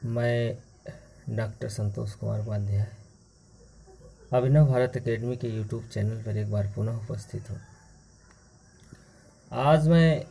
मैं डॉक्टर संतोष कुमार उपाध्याय अभिनव भारत एकेडमी के YouTube channel पर एक बार पुनः उपस्थित हूँ। आज मैं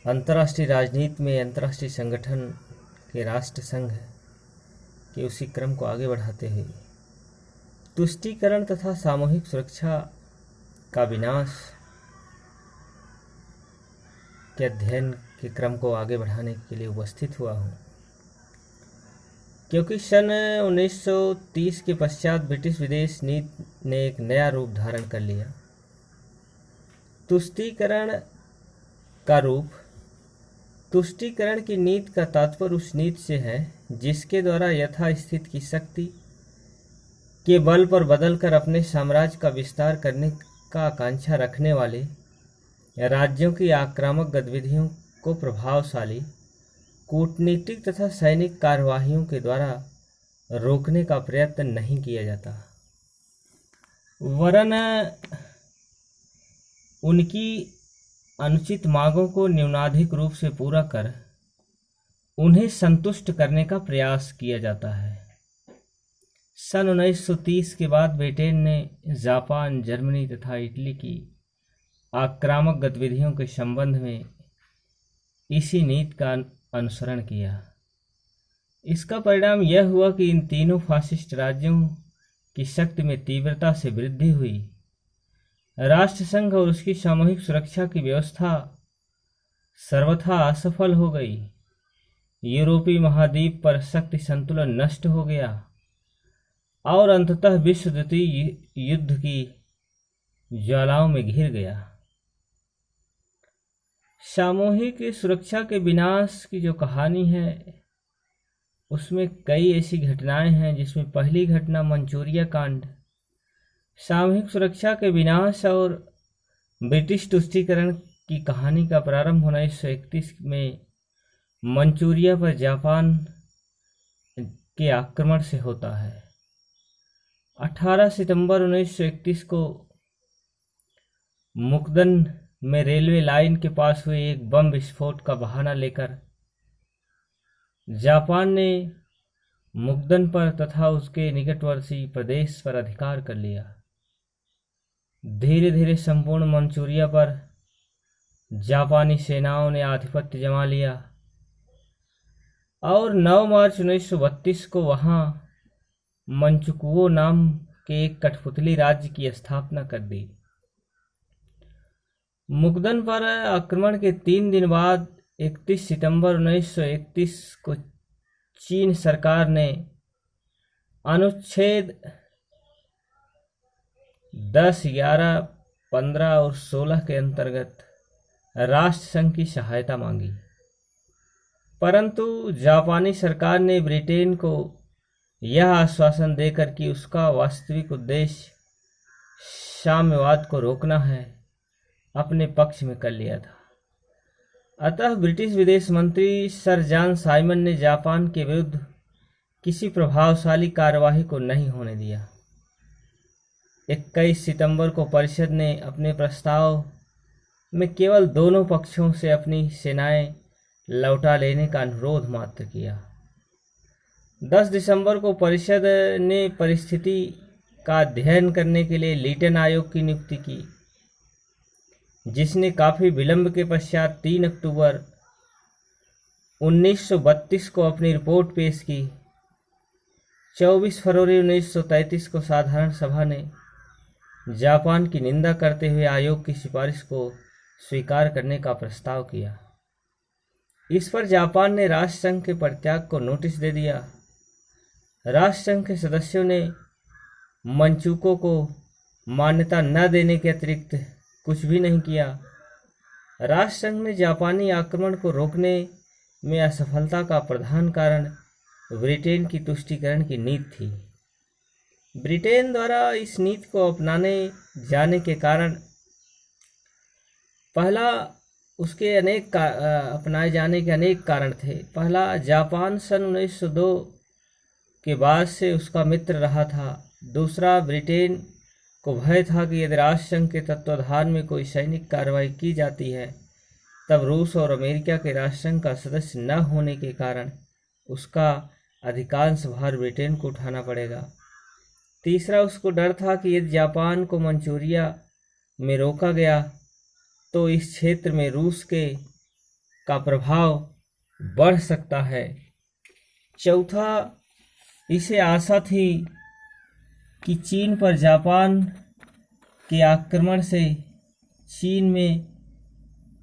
अंतर्राष्ट्रीय राजनीति में अंतर्राष्ट्रीय संगठन के राष्ट्र संघ के उसी क्रम को आगे बढ़ाते हुए तुष्टीकरण तथा सामूहिक सुरक्षा का विनाश के अध्ययन के क्रम को आगे बढ़ाने के लिए उपस्थित हुआ हूँ, क्योंकि सन 1930 के पश्चात ब्रिटिश विदेश नीति ने एक नया रूप धारण कर लिया। तुष्टीकरण का रूप। तुष्टीकरण की नीति का तात्पर्य उस नीति से है जिसके द्वारा यथास्थिति की शक्ति के बल पर बदलकर अपने साम्राज्य का विस्तार करने का आकांक्षा रखने वाले राज्यों की आक्रामक गतिविधियों को प्रभावशाली कूटनीतिक तथा सैनिक कार्यवाहियों के द्वारा रोकने का प्रयत्न नहीं किया जाता, वरन उनकी अनुचित मांगों को न्यूनाधिक रूप से पूरा कर उन्हें संतुष्ट करने का प्रयास किया जाता है। सन 1930 के बाद ब्रिटेन ने जापान, जर्मनी तथा इटली की आक्रामक गतिविधियों के संबंध में इसी नीति का अनुसरण किया। इसका परिणाम यह हुआ कि इन तीनों फासिस्ट राज्यों की शक्ति में तीव्रता से वृद्धि हुई। राष्ट्र संघ और उसकी सामूहिक सुरक्षा की व्यवस्था सर्वथा असफल हो गई। यूरोपीय महाद्वीप पर शक्ति संतुलन नष्ट हो गया और अंततः विश्व द्वितीय युद्ध की ज्वालाओं में घिर गया। सामूहिक सुरक्षा के विनाश की जो कहानी है उसमें कई ऐसी घटनाएं हैं, जिसमें पहली घटना मंचूरिया कांड। सामूहिक सुरक्षा के विनाश और ब्रिटिश तुष्टीकरण की कहानी का प्रारंभ 1931 में मंचूरिया पर जापान के आक्रमण से होता है। 18 सितंबर 1931 को मुकदन में रेलवे लाइन के पास हुए एक बम विस्फोट का बहाना लेकर जापान ने मुकदन पर तथा उसके निकटवर्ती प्रदेश पर अधिकार कर लिया। धीरे धीरे संपूर्ण मंचूरिया पर जापानी सेनाओं ने आधिपत्य जमा लिया और 9 मार्च 1932 को वहां मंचुकुओ नाम के एक कठपुतली राज्य की स्थापना कर दी। मुकदन पर आक्रमण के 3 दिन बाद 31 सितंबर 1931 को चीन सरकार ने अनुच्छेद 10, 11, 15 और 16 के अंतर्गत राष्ट्र संघ की सहायता मांगी, परंतु जापानी सरकार ने ब्रिटेन को यह आश्वासन देकर कि उसका वास्तविक उद्देश्य साम्यवाद को रोकना है, अपने पक्ष में कर लिया था। अतः ब्रिटिश विदेश मंत्री सर जॉन साइमन ने जापान के विरुद्ध किसी प्रभावशाली कार्यवाही को नहीं होने दिया। 21 सितंबर को परिषद ने अपने प्रस्ताव में केवल दोनों पक्षों से अपनी सेनाएं लौटा लेने का अनुरोध मात्र किया। 10 दिसंबर को परिषद ने परिस्थिति का अध्ययन करने के लिए लीटन आयोग की नियुक्ति की, जिसने काफी विलंब के पश्चात 3 अक्टूबर 1932 को अपनी रिपोर्ट पेश की। 24 फरवरी 1933 को साधारण सभा ने जापान की निंदा करते हुए आयोग की सिफारिश को स्वीकार करने का प्रस्ताव किया। इस पर जापान ने राष्ट्र संघ के परित्याग को नोटिस दे दिया। राष्ट्र संघ के सदस्यों ने मंचूको को मान्यता न देने के अतिरिक्त कुछ भी नहीं किया। राष्ट्र संघ में जापानी आक्रमण को रोकने में असफलता का प्रधान कारण ब्रिटेन की तुष्टीकरण की नीति थी। ब्रिटेन द्वारा इस नीति को अपनाने जाने के कारण अपनाए जाने के अनेक कारण थे। पहला, जापान सन 1902 के बाद से उसका मित्र रहा था। दूसरा, ब्रिटेन को भय था कि यदि राष्ट्र संघ के तत्वाधान में कोई सैनिक कार्रवाई की जाती है तब रूस और अमेरिका के राष्ट्रसंघ का सदस्य न होने के कारण उसका अधिकांश भार ब्रिटेन को उठाना पड़ेगा। तीसरा, उसको डर था कि यदि जापान को मंचूरिया में रोका गया तो इस क्षेत्र में रूस का प्रभाव बढ़ सकता है। चौथा, इसे आशा थी कि चीन पर जापान के आक्रमण से चीन में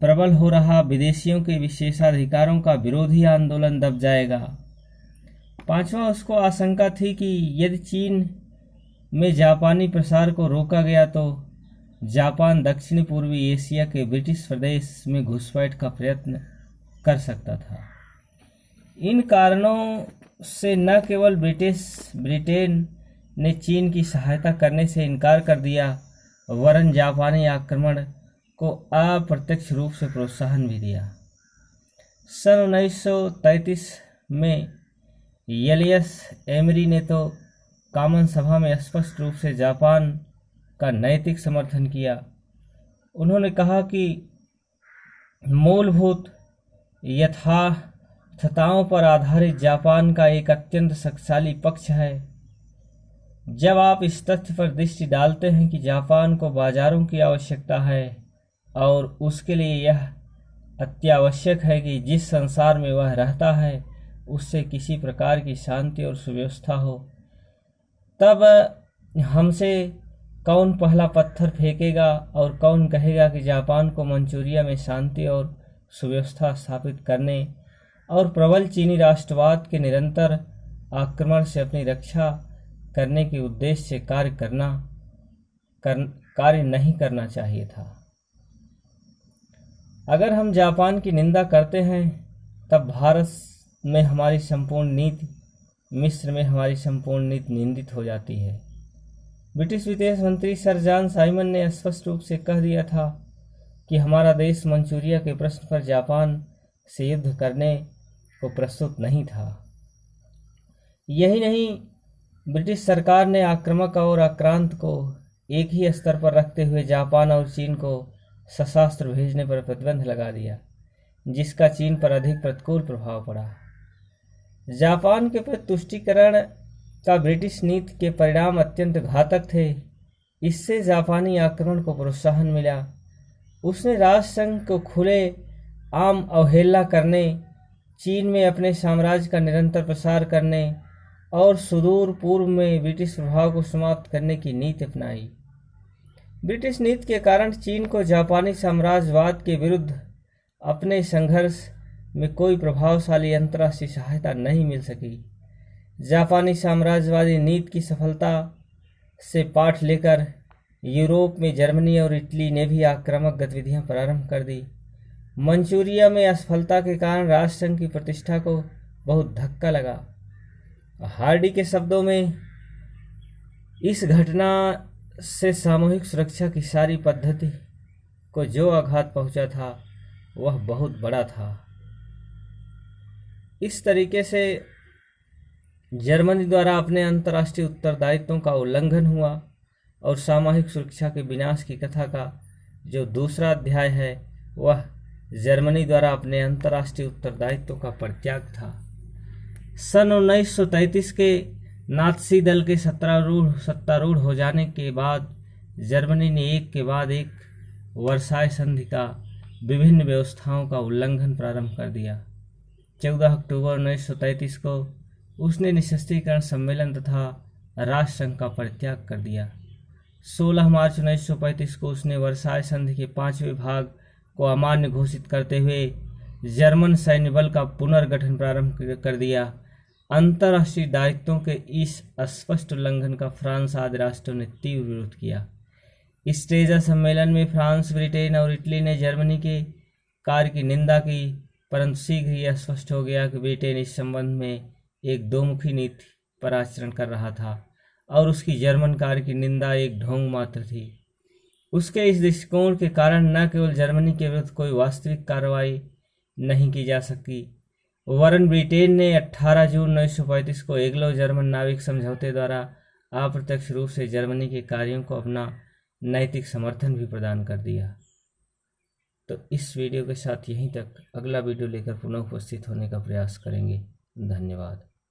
प्रबल हो रहा विदेशियों के विशेषाधिकारों का विरोधी आंदोलन दब जाएगा। पांचवा, उसको आशंका थी कि यदि चीन में जापानी प्रसार को रोका गया तो जापान दक्षिणी पूर्वी एशिया के ब्रिटिश प्रदेश में घुसपैठ का प्रयत्न कर सकता था। इन कारणों से न केवल ब्रिटेन ने चीन की सहायता करने से इनकार कर दिया, वरन जापानी आक्रमण को अप्रत्यक्ष रूप से प्रोत्साहन भी दिया। सन 1933 में यलियस एमरी ने तो कॉमन सभा में स्पष्ट रूप से जापान का नैतिक समर्थन किया। उन्होंने कहा कि मूलभूत यथार्थताओं पर आधारित जापान का एक अत्यंत शक्तिशाली पक्ष है। जब आप इस तथ्य पर दृष्टि डालते हैं कि जापान को बाजारों की आवश्यकता है और उसके लिए यह अत्यावश्यक है कि जिस संसार में वह रहता है उससे किसी प्रकार की शांति और सुव्यवस्था हो, तब हमसे कौन पहला पत्थर फेंकेगा और कौन कहेगा कि जापान को मंचूरिया में शांति और सुव्यवस्था स्थापित करने और प्रबल चीनी राष्ट्रवाद के निरंतर आक्रमण से अपनी रक्षा करने के उद्देश्य से कार्य नहीं करना चाहिए था। अगर हम जापान की निंदा करते हैं तब भारत में हमारी संपूर्ण नीति, मिस्र में हमारी संपूर्ण नीति निंदित हो जाती है। ब्रिटिश विदेश मंत्री सर जॉन साइमन ने स्पष्ट रूप से कह दिया था कि हमारा देश मंचूरिया के प्रश्न पर जापान से युद्ध करने को प्रस्तुत नहीं था। यही नहीं, ब्रिटिश सरकार ने आक्रामक और आक्रांत को एक ही स्तर पर रखते हुए जापान और चीन को शस्त्रास्त्र भेजने पर प्रतिबंध लगा दिया, जिसका चीन पर अधिक प्रतिकूल प्रभाव पड़ा। जापान के प्रति तुष्टीकरण का ब्रिटिश नीति के परिणाम अत्यंत घातक थे। इससे जापानी आक्रमण को प्रोत्साहन मिला। उसने राष्ट्रसंघ को खुले आम अवहेलना करने, चीन में अपने साम्राज्य का निरंतर प्रसार करने और सुदूर पूर्व में ब्रिटिश प्रभाव को समाप्त करने की नीति अपनाई। ब्रिटिश नीति के कारण चीन को जापानी साम्राज्यवाद के विरुद्ध अपने संघर्ष में कोई प्रभावशाली अंतर्राष्ट्रीय सहायता नहीं मिल सकी। जापानी साम्राज्यवादी नीति की सफलता से पाठ लेकर यूरोप में जर्मनी और इटली ने भी आक्रामक गतिविधियां प्रारंभ कर दी। मंचूरिया में असफलता के कारण राष्ट्रसंघ की प्रतिष्ठा को बहुत धक्का लगा। हार्डी के शब्दों में, इस घटना से सामूहिक सुरक्षा की सारी पद्धति को जो आघात पहुंचा था वह बहुत बड़ा था। इस तरीके से जर्मनी द्वारा अपने अंतर्राष्ट्रीय उत्तरदायित्वों का उल्लंघन हुआ और सामूहिक सुरक्षा के विनाश की कथा का जो दूसरा अध्याय है वह जर्मनी द्वारा अपने अंतर्राष्ट्रीय उत्तरदायित्व का परित्याग था। सन 1933 के नात्सी दल के सत्तारूढ़ हो जाने के बाद जर्मनी ने एक के बाद एक वर्साय संधि का विभिन्न व्यवस्थाओं का उल्लंघन प्रारंभ कर दिया। 14 अक्टूबर 1933 को उसने निशस्त्रीकरण सम्मेलन तथा राष्ट्रसंघ का परित्याग कर दिया। 16 मार्च 1935 को उसने वर्साय संधि के 5वें भाग को अमान्य घोषित करते हुए जर्मन सैन्य बल का पुनर्गठन प्रारंभ कर दिया। अंतर्राष्ट्रीय दायित्वों के इस स्पष्ट उल्लंघन का फ्रांस आदि राष्ट्रों ने तीव्र विरोध किया। इस टेजा सम्मेलन में फ्रांस, ब्रिटेन और इटली ने जर्मनी के कार्य की निंदा की, परंतु शीघ्र यह स्पष्ट हो गया कि ब्रिटेन इस संबंध में एक दोमुखी नीति पर आचरण कर रहा था और उसकी जर्मन कार्य की निंदा एक ढोंग मात्र थी। उसके इस दृष्टिकोण के कारण न केवल जर्मनी के विरुद्ध कोई वास्तविक कार्रवाई नहीं की जा सकी, वरन ब्रिटेन ने 18 जून 1935 को एंग्लो जर्मन नाविक समझौते द्वारा अप्रत्यक्ष रूप से जर्मनी के कार्यों को अपना नैतिक समर्थन भी प्रदान कर दिया। तो इस वीडियो के साथ यहीं तक, अगला वीडियो लेकर पुनः उपस्थित होने का प्रयास करेंगे। धन्यवाद।